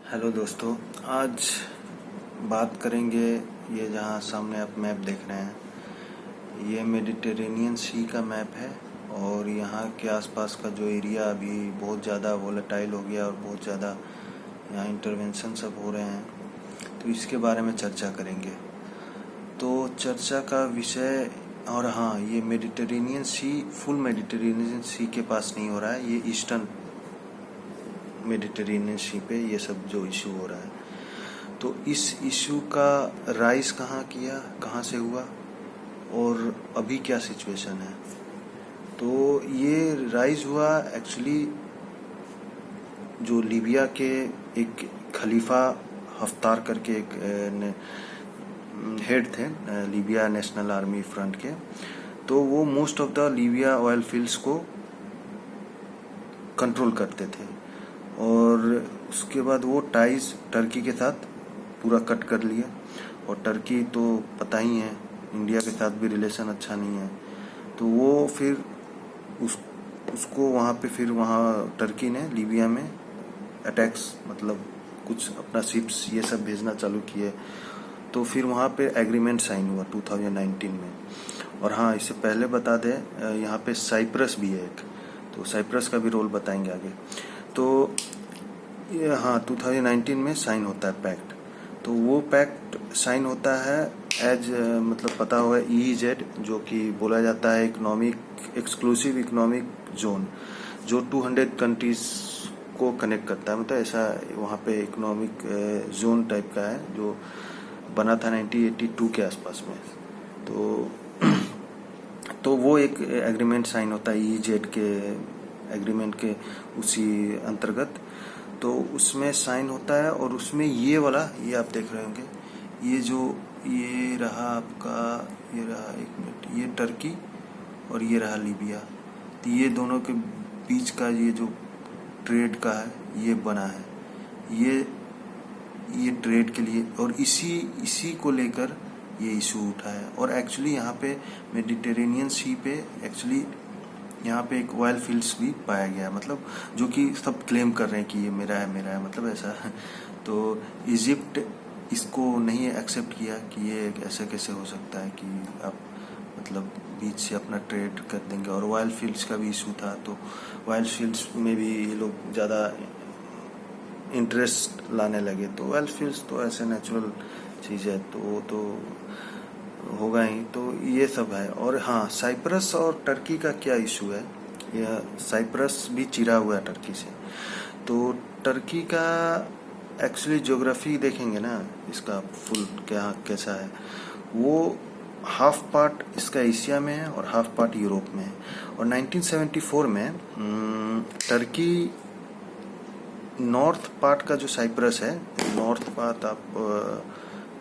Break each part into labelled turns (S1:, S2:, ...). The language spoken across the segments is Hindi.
S1: हेलो दोस्तों, आज बात करेंगे। ये जहाँ सामने आप मैप देख रहे हैं, ये मेडिटेरेनियन सी का मैप है। और यहाँ के आसपास का जो एरिया अभी बहुत ज़्यादा वोलेटाइल हो गया और बहुत ज़्यादा यहाँ इंटरवेंशन सब हो रहे हैं, तो इसके बारे में चर्चा करेंगे। तो चर्चा का विषय, और हाँ, ये मेडिटेरेनियन सी, फुल मेडिटेरेनियन सी के पास नहीं हो रहा है, ये ईस्टर्न मेडिटेरेनियन सी पे ये सब जो इशू हो रहा है। तो इस इशू का राइज कहाँ से हुआ और अभी क्या सिचुएशन है। तो ये राइज हुआ एक्चुअली जो लीबिया के एक खलीफा हफ्तार करके एक हेड थे लीबिया नेशनल आर्मी फ्रंट के। तो वो most of the Libya oil fields को कंट्रोल करते थे। और उसके बाद वो टाइज टर्की के साथ पूरा कट कर लिया। और टर्की तो पता ही है, इंडिया के साथ भी रिलेशन अच्छा नहीं है। तो वो फिर उसको वहाँ टर्की ने लीबिया में अटैक्स, मतलब कुछ अपना शिप्स ये सब भेजना चालू किए। तो फिर वहाँ पे एग्रीमेंट साइन हुआ 2019 में। और हाँ, इससे पहले बता दें, यहाँ पे साइप्रस भी है एक, तो साइप्रस का भी रोल बताएंगे आगे। तो ये हाँ 2019 में साइन होता है पैक्ट। तो वो पैक्ट साइन होता है एज मतलब पता हुआ EEZ, जो कि बोला जाता है एक्सक्लूसिव इकोनॉमिक जोन, जो 200 कंट्रीज को कनेक्ट करता है। मतलब ऐसा वहाँ पे इकोनॉमिक जोन टाइप का है, जो बना था 1982 के आसपास में। तो वो एक एग्रीमेंट साइन होता है EEZ के एग्रीमेंट के उसी अंतर्गत। तो उसमें साइन होता है और उसमें ये आप देख रहे होंगे, ये रहा आपका, ये रहा, एक मिनट, ये टर्की और ये रहा लीबिया। तो ये दोनों के बीच का ये जो ट्रेड का है, ये बना है, ये ट्रेड के लिए। और इसी को लेकर ये इशू उठा है। और एक्चुअली यहाँ पे मेडिटेरेनियन सी पे एक्चुअली यहाँ पे एक ऑयल फील्ड्स भी पाया गया, मतलब जो कि सब क्लेम कर रहे हैं कि ये मेरा है, मतलब ऐसा है। तो इजिप्ट इसको नहीं एक्सेप्ट किया कि ये ऐसा कैसे हो सकता है कि आप मतलब बीच से अपना ट्रेड कर देंगे। और ऑयल फील्ड्स का भी इशू था, तो ऑयल फील्ड्स में भी ये लोग ज़्यादा इंटरेस्ट लाने लगे। तो ऑयल फील्ड्स तो ऐसे नेचुरल चीज़ है, तो वो तो होगा ही। तो ये सब है। और हाँ, साइप्रस और टर्की का क्या इशू है, यह साइप्रस भी चिरा हुआ है टर्की से। तो टर्की का एक्चुअली ज्योग्राफी देखेंगे ना, इसका फुल कैसा है, वो हाफ पार्ट इसका एशिया में है और हाफ पार्ट यूरोप में है। और 1974 में टर्की नॉर्थ पार्ट का जो साइप्रस है, नॉर्थ पार्ट आप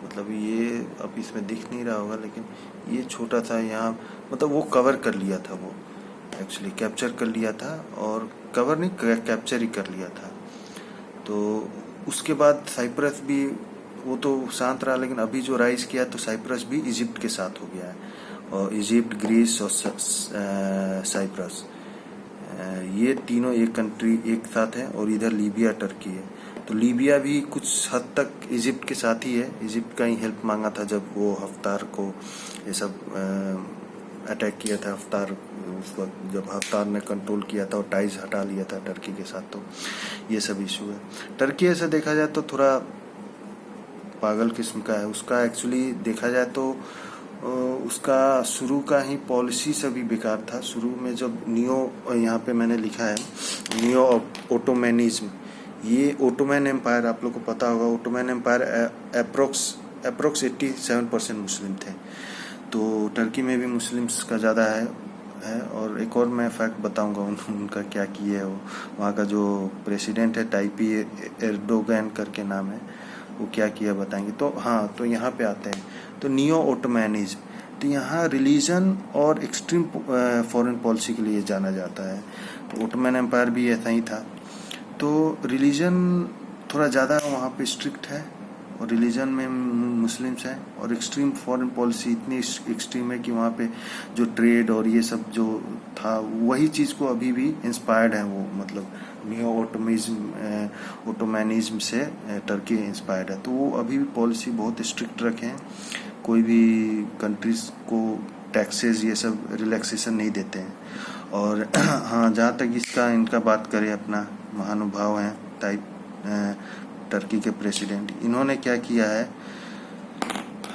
S1: मतलब ये अब इसमें दिख नहीं रहा होगा, लेकिन ये छोटा था यहाँ, मतलब वो कवर कर लिया था, वो एक्चुअली कैप्चर कर लिया था। और कवर नहीं, कैप्चर ही कर लिया था। तो उसके बाद साइप्रस भी, वो तो शांत रहा, लेकिन अभी जो राइज किया तो साइप्रस भी इजिप्ट के साथ हो गया है। और इजिप्ट, ग्रीस और साइप्रस, ये तीनों एक कंट्री एक साथ है। और इधर लीबिया, टर्की है। तो लीबिया भी कुछ हद तक इजिप्ट के साथ ही है। इजिप्ट का ही हेल्प मांगा था जब वो हफ्तार को ये सब अटैक किया था। हफ्तार उस वक्त जब हफ्तार ने कंट्रोल किया था और टाइज हटा लिया था टर्की के साथ, तो ये सब इशू है। टर्की ऐसा देखा जाए तो थोड़ा पागल किस्म का है। उसका एक्चुअली देखा जाए तो उसका शुरू का ही पॉलिसी सभी बेकार था। शुरू में जब यहाँ पे मैंने लिखा है नियो ओटोमैनिज्म, ये ओटोमैन एम्पायर, आप लोग को पता होगा, ओटोमैन एम्पायर अप्रोक्स 87% मुस्लिम थे। तो टर्की में भी मुस्लिम्स का ज़्यादा है। और एक और मैं फैक्ट बताऊंगा उनका क्या किया है। वहाँ का जो प्रेसिडेंट है, टाइपी एर्डोगन करके नाम है, वो क्या किया बताएंगे। तो हाँ, तो यहाँ पे आते हैं। तो नियो ओटोमैनिज्म, तो यहाँ रिलीजन और एक्सट्रीम फॉरेन पॉलिसी के लिए जाना जाता है। तो ओटोमैन एम्पायर भी ऐसा ही था। तो रिलीजन थोड़ा ज़्यादा वहाँ पे स्ट्रिक्ट है और रिलीजन में मुस्लिम्स हैं, और एक्सट्रीम फॉरेन पॉलिसी इतनी एक्सट्रीम है कि वहाँ पे जो ट्रेड और ये सब जो था वही चीज़ को अभी भी इंस्पायर्ड है वो, मतलब नियो ओटोमैनिज्म से टर्की इंस्पायर्ड है। तो वो अभी भी पॉलिसी बहुत स्ट्रिक्ट रखे हैं, कोई भी कंट्रीज को टैक्सेस ये सब रिलैक्सेशन नहीं देते हैं। और हाँ, जहाँ तक इनका बात करें, अपना महानुभाव हैं टर्की के प्रेसिडेंट, इन्होंने क्या किया है,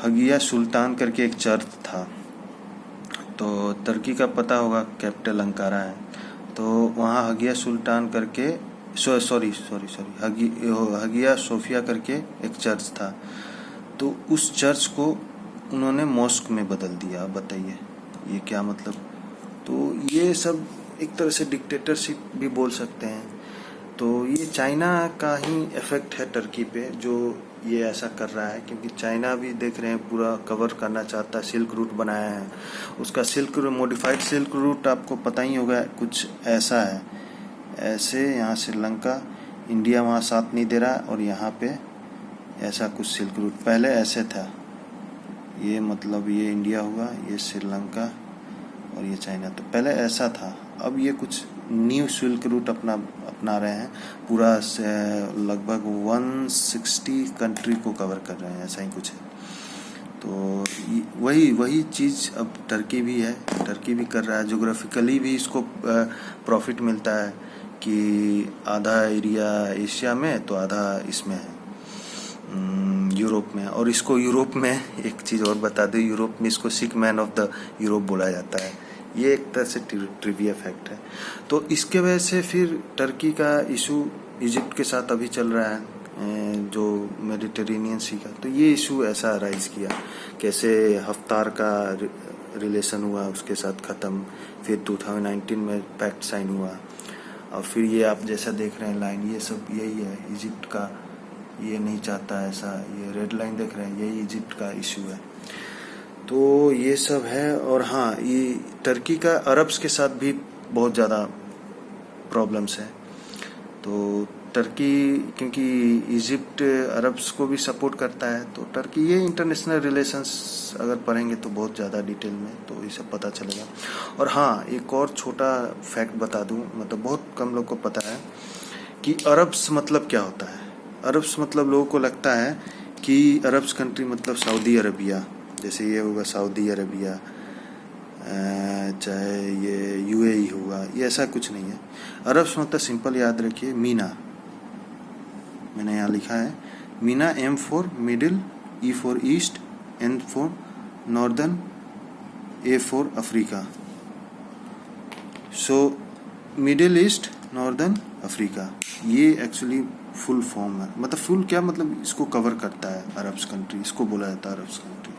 S1: हगिया सुल्तान करके एक चर्च था, तो टर्की का पता होगा कैपिटल अंकारा है, तो वहाँ हगिया सुल्तान करके हगिया सोफिया करके एक चर्च था, तो उस चर्च को उन्होंने मॉस्क में बदल दिया। बताइए ये क्या मतलब। तो ये सब एक तरह से डिक्टेटरशिप भी बोल सकते हैं। तो ये चाइना का ही इफेक्ट है टर्की पे, जो ये ऐसा कर रहा है, क्योंकि चाइना भी देख रहे हैं पूरा कवर करना चाहता है, सिल्क रूट बनाया है उसका। मॉडिफाइड सिल्क रूट आपको पता ही होगा, कुछ ऐसा है, ऐसे यहाँ श्रीलंका, इंडिया वहाँ साथ नहीं दे रहा, और यहाँ पे ऐसा कुछ सिल्क रूट पहले ऐसे था, ये मतलब ये इंडिया हुआ, ये श्रीलंका और ये चाइना, तो पहले ऐसा था। अब ये कुछ न्यू सिल्क रूट अपना रहे हैं, पूरा लगभग 160 कंट्री को कवर कर रहे हैं, ऐसा ही कुछ है। तो वही चीज़ अब टर्की भी है, टर्की भी कर रहा है। जोग्राफिकली भी इसको प्रॉफिट मिलता है कि आधा एरिया एशिया में तो आधा इसमें है यूरोप में। और इसको यूरोप में एक चीज़ और बता दूँ, यूरोप में इसको सिक मैन ऑफ द यूरोप बोला जाता है। ये एक तरह से ट्रिविया फैक्ट है। तो इसके वजह से फिर टर्की का इशू इजिप्ट के साथ अभी चल रहा है, जो मेडिटेरेनियन सी का, तो ये इशू ऐसा राइज किया, कैसे हफ्तार का रिलेशन हुआ उसके साथ ख़त्म, फिर 2019 में पैक्ट साइन हुआ, और फिर ये आप जैसा देख रहे हैं लाइन, ये सब यही है इजिप्ट का, ये नहीं चाहता ऐसा, ये रेड लाइन देख रहे हैं, यही इजिप्ट का इशू है। तो ये सब है। और हाँ, ये टर्की का अरब्स के साथ भी बहुत ज़्यादा प्रॉब्लम्स है। तो टर्की, क्योंकि इजिप्ट अरब्स को भी सपोर्ट करता है, तो टर्की, ये इंटरनेशनल रिलेशंस अगर पढ़ेंगे तो बहुत ज़्यादा डिटेल में तो ये सब पता चलेगा। और हाँ, एक और छोटा फैक्ट बता दूँ, मतलब बहुत कम लोग को पता है कि अरब्स मतलब क्या होता है। अरब्स मतलब लोगों को लगता है कि अरब्स कंट्री मतलब सऊदी अरबिया, जैसे ये होगा सऊदी अरबिया, चाहे ये यूएई होगा, ये ऐसा कुछ नहीं है। अरब्स मतलब सिंपल याद रखिए, मीना, मैंने यहाँ लिखा है MENA, M for Middle, E for East, N for northern, A for Africa. So Middle East, northern Africa, ये एक्चुअली फुल फॉर्म है। मतलब फुल क्या मतलब, इसको कवर करता है अरब्स कंट्री, इसको बोला जाता है अरब्स कंट्री।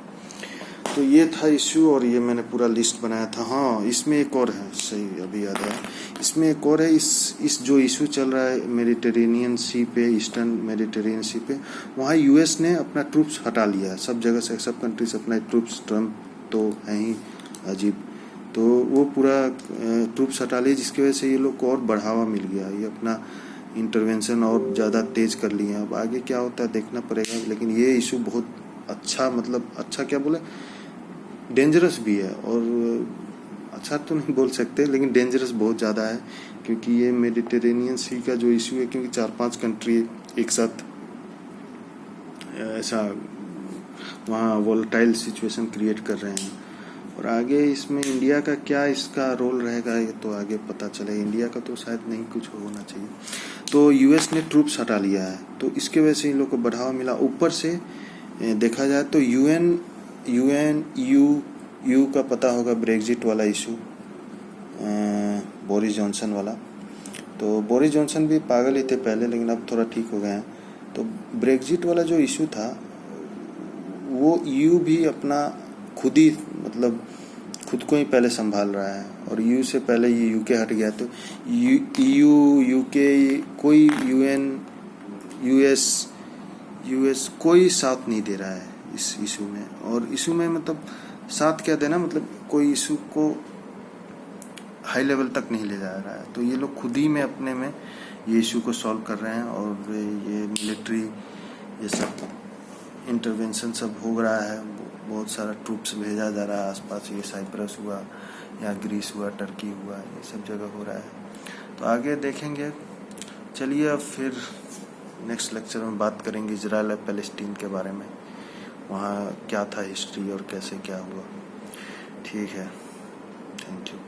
S1: तो ये था इशू, और ये मैंने पूरा लिस्ट बनाया था। हाँ, इसमें एक और है, सही अभी याद आया, इसमें एक और है, इस जो इशू चल रहा है मेडिटेरेनियन सी पे, ईस्टर्न मेडिटेरेनियन सी पे, वहाँ यूएस ने अपना ट्रूप्स हटा लिया है, सब जगह से सब कंट्री से अपना ट्रूप्स, ट्रम्प तो है ही अजीब, तो वो पूरा ट्रूप्स हटा लिए, जिसकी वजह से ये लोग को और बढ़ावा मिल गया, ये अपना इंटरवेंशन और ज़्यादा तेज कर लिए। अब आगे क्या होता है देखना पड़ेगा, लेकिन ये इशू बहुत अच्छा, मतलब अच्छा क्या बोले, डेंजरस भी है, और अच्छा तो नहीं बोल सकते, लेकिन डेंजरस बहुत ज़्यादा है, क्योंकि ये मेडिटेरेनियन सी का जो इशू है, क्योंकि 4-5 कंट्री एक साथ ऐसा वहाँ वोलेटाइल सिचुएशन क्रिएट कर रहे हैं। और आगे इसमें इंडिया का क्या इसका रोल रहेगा, ये तो आगे पता चले। इंडिया का तो शायद नहीं कुछ होना चाहिए। तो यूएस ने ट्रूप्स हटा लिया है, तो इसके वजह से इन लोग को बढ़ावा मिला। ऊपर से देखा जाए तो यू का पता होगा, ब्रेग्जिट वाला इशू, बोरिस जॉनसन वाला। तो बोरिस जॉनसन भी पागल ही थे पहले, लेकिन अब थोड़ा ठीक हो गए हैं। तो ब्रेग्जिट वाला जो इशू था, वो यू भी अपना खुद ही, मतलब खुद को ही पहले संभाल रहा है, और यू से पहले ये यूके हट गया, तो यूके कोई यूएस कोई साथ नहीं दे रहा है इस इशू में। और इशू में मतलब साथ क्या देना, मतलब कोई इशू को हाई लेवल तक नहीं ले जा रहा है। तो ये लोग खुद ही में अपने में ये इशू को सॉल्व कर रहे हैं, और ये मिलिट्री ये सब इंटरवेंशन सब हो रहा है, बहुत सारा ट्रूप्स भेजा जा रहा है आसपास, ये साइप्रस हुआ, यहाँ ग्रीस हुआ, टर्की हुआ, ये सब जगह हो रहा है। तो आगे देखेंगे। चलिए अब फिर नेक्स्ट लेक्चर में बात करेंगे इजराइल और पैलेस्टीन के बारे में, वहाँ क्या था हिस्ट्री और कैसे क्या हुआ। ठीक है, थैंक यू।